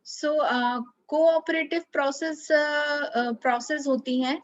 सो cooperative process होती हैं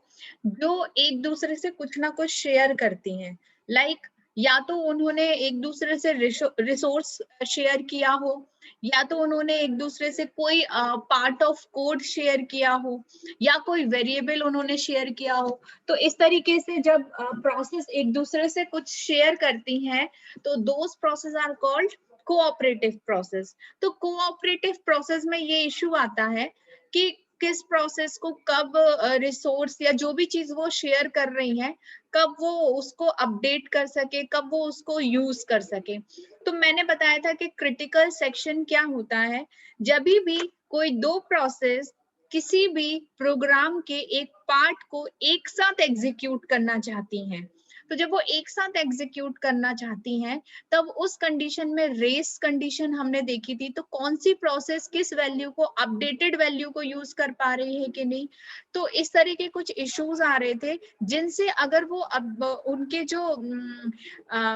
जो एक दूसरे से कुछ ना कुछ शेयर करती हैं। लाइक या तो उन्होंने एक दूसरे से रिसोर्स शेयर किया हो, या तो उन्होंने एक दूसरे से कोई पार्ट ऑफ कोड शेयर किया हो, या कोई वेरिएबल उन्होंने शेयर किया हो। तो इस तरीके से जब प्रोसेस एक दूसरे से कुछ शेयर करती हैं तो those process are called cooperative process. तो कोऑपरेटिव प्रोसेस में ये इशू आता है कि किस प्रोसेस को कब रिसोर्स या जो भी चीज वो शेयर कर रही है, कब वो उसको अपडेट कर सके, कब वो उसको यूज कर सके। तो मैंने बताया था कि क्रिटिकल सेक्शन क्या होता है, जब भी कोई दो प्रोसेस किसी भी प्रोग्राम के एक पार्ट को एक साथ एग्जीक्यूट करना चाहती हैं, तो जब वो एक साथ एग्जीक्यूट करना चाहती हैं तब उस कंडीशन में रेस कंडीशन हमने देखी थी। तो कौन सी प्रोसेस किस वैल्यू को, अपडेटेड वैल्यू को यूज कर पा रही है कि नहीं। तो इस तरह के कुछ इश्यूज आ रहे थे जिनसे अगर वो अब उनके जो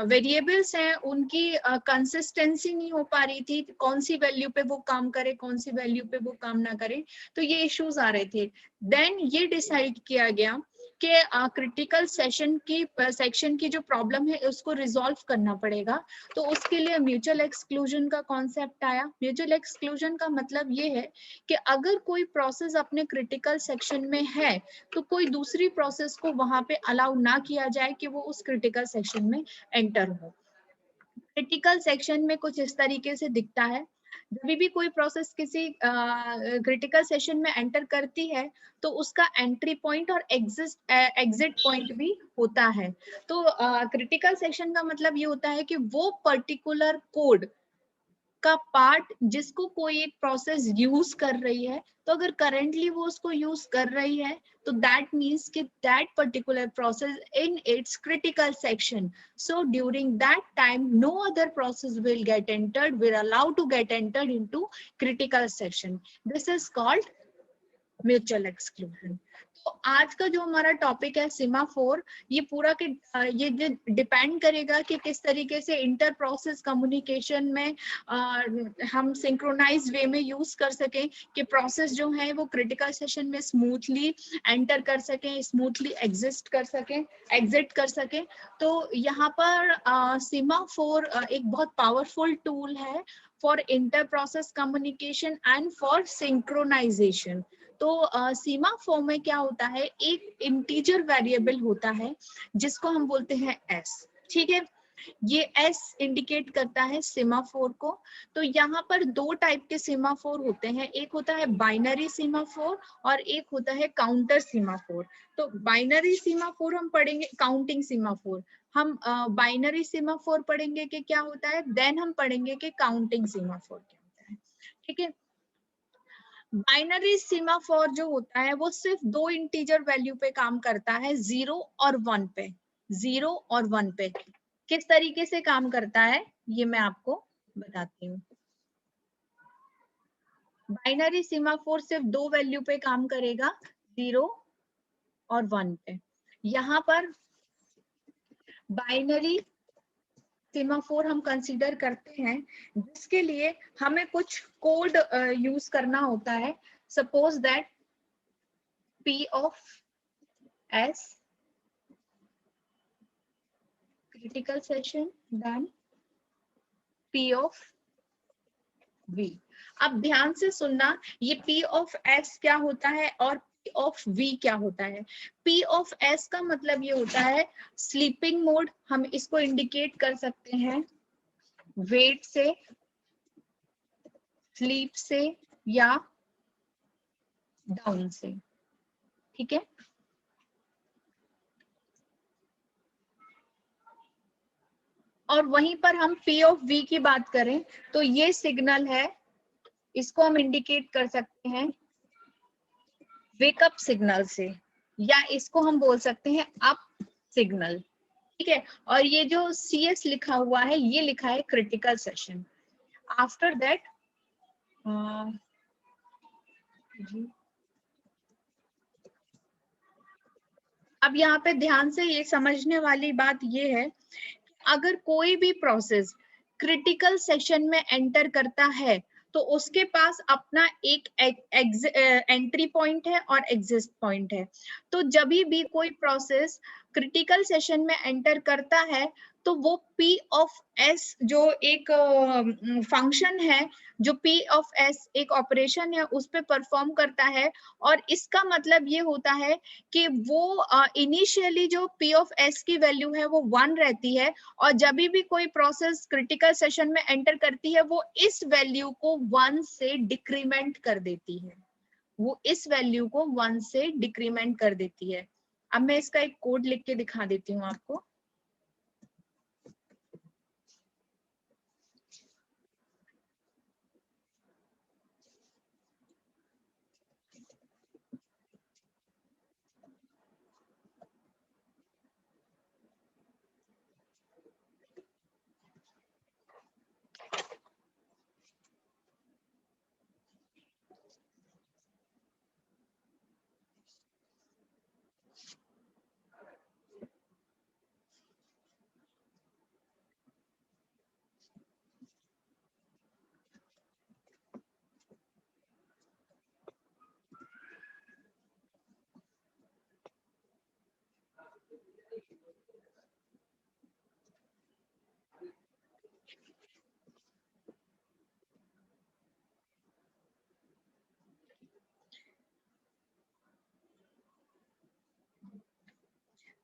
वेरिएबल्स हैं उनकी कंसिस्टेंसी नहीं हो पा रही थी, कौन सी वैल्यू पे वो काम करे, कौन सी वैल्यू पे वो काम ना करे, तो ये इश्यूज आ रहे थे। देन ये डिसाइड किया गया कि क्रिटिकल सेक्शन की जो प्रॉब्लम है उसको रिजॉल्व करना पड़ेगा। तो उसके लिए म्यूचुअल एक्सक्लूजन का कॉन्सेप्ट आया। म्यूचुअल एक्सक्लूजन का मतलब ये है कि अगर कोई प्रोसेस अपने क्रिटिकल सेक्शन में है तो कोई दूसरी प्रोसेस को वहां पे अलाउ ना किया जाए कि वो उस क्रिटिकल सेक्शन में एंटर हो। क्रिटिकल सेक्शन में कुछ इस तरीके से दिखता है। जब भी कोई प्रोसेस किसी क्रिटिकल सेशन में एंटर करती है तो उसका एंट्री पॉइंट और एग्जिट पॉइंट भी होता है। तो क्रिटिकल सेक्शन का मतलब ये होता है कि वो पर्टिकुलर कोड का पार्ट जिसको कोई एक प्रोसेस यूज कर रही है, तो अगर करेंटली वो उसको यूज कर रही है तो दैट मीन्स कि that particular process in its critical section, so during that time no other process will get entered, will allow to get entered into critical section. This is called mutual exclusion. तो आज का जो हमारा topic है सिमाफोर, ये पूरा के ये डिपेंड करेगा कि किस तरीके से इंटर प्रोसेस कम्युनिकेशन में हम सिंक्रोनाइज वे में यूज कर सकें कि प्रोसेस जो है वो क्रिटिकल सेशन में स्मूथली एंटर कर सकें, स्मूथली एग्जिट कर सकें। तो यहाँ पर सिमाफोर एक बहुत पावरफुल टूल है for inter process communication and for synchronization. तो सीमा फॉर्म में क्या होता है, एक इंटीजर वेरिएबल होता है जिसको हम बोलते हैं एस। ठीक है, ये एस इंडिकेट करता है सेमाफोर को। तो यहाँ पर दो टाइप के सेमाफोर होते हैं, एक होता है बाइनरी सेमाफोर और एक होता है काउंटर सेमाफोर। तो बाइनरी सेमाफोर हम पढ़ेंगे, काउंटिंग सेमाफोर हम बाइनरी सेमाफोर पढ़ेंगे कि क्या होता है, देन हम पढ़ेंगे कि काउंटिंग सेमाफोर क्या होता है। ठीक है, बाइनरी सीमाफोर जो होता है वो सिर्फ दो इंटीजर वैल्यू पे काम करता है, 0 और 1 पे। 0 और 1 पे किस तरीके से काम करता है ये मैं आपको बताती हूँ। बाइनरी सीमाफोर सिर्फ दो वैल्यू पे काम करेगा, 0 और 1 पे। यहाँ पर बाइनरी सीमाफोर हम कंसीडर करते हैं जिसके लिए हमें कुछ कोड यूज करना होता है। Suppose that P of S critical section, then P of V। अब ध्यान से सुनना, ये P of S क्या होता है और P of V क्या होता है। P of S का मतलब ये होता है स्लीपिंग मोड, हम इसको इंडिकेट कर सकते हैं वेट से, स्लीप से या डाउन से। ठीक है, और वहीं पर हम P of V की बात करें तो ये सिग्नल है, इसको हम इंडिकेट कर सकते हैं वेकअप सिग्नल से, या इसको हम बोल सकते हैं अप सिग्नल। ठीक है, और ये जो CS लिखा हुआ है ये लिखा है क्रिटिकल सेशन। आफ्टर दैट अब यहाँ पे ध्यान से ये समझने वाली बात ये है, अगर कोई भी प्रोसेस क्रिटिकल सेशन में एंटर करता है तो उसके पास अपना एक एंट्री पॉइंट है और एग्जिट पॉइंट है। तो जब भी कोई प्रोसेस क्रिटिकल सेशन में एंटर करता है तो वो P ऑफ S जो एक फंक्शन है, जो P ऑफ S एक ऑपरेशन है उस पे परफॉर्म करता है। और इसका मतलब ये होता है कि वो इनिशियली जो P ऑफ S की वैल्यू है वो 1 रहती है, और जब भी कोई प्रोसेस क्रिटिकल सेशन में एंटर करती है वो इस वैल्यू को 1 से डिक्रीमेंट कर देती है, वो इस वैल्यू को 1 से डिक्रीमेंट कर देती है। अब मैं इसका एक कोड लिख के दिखा देती हूँ आपको।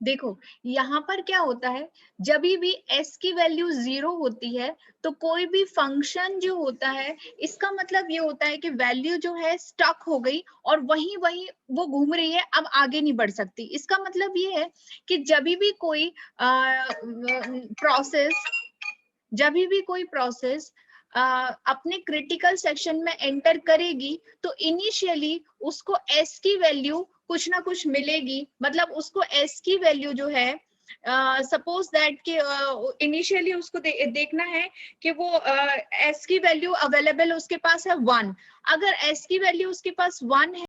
देखो यहाँ पर क्या होता है, जब भी s की वैल्यू 0 होती है तो कोई भी फंक्शन जो होता है, इसका मतलब ये होता है कि वैल्यू जो है स्टक हो गई और वहीं वहीं वो घूम रही है, अब आगे नहीं बढ़ सकती। इसका मतलब ये है कि जब भी कोई प्रोसेस अपने क्रिटिकल सेक्शन में एंटर करेगी तो इनिशियली उसको s की वैल्यू कुछ ना कुछ मिलेगी। मतलब उसको s की वैल्यू जो है, सपोज दैट कि इनिशियली उसको देखना है कि वो s की वैल्यू अवेलेबल उसके पास है 1। अगर s की वैल्यू उसके पास 1 है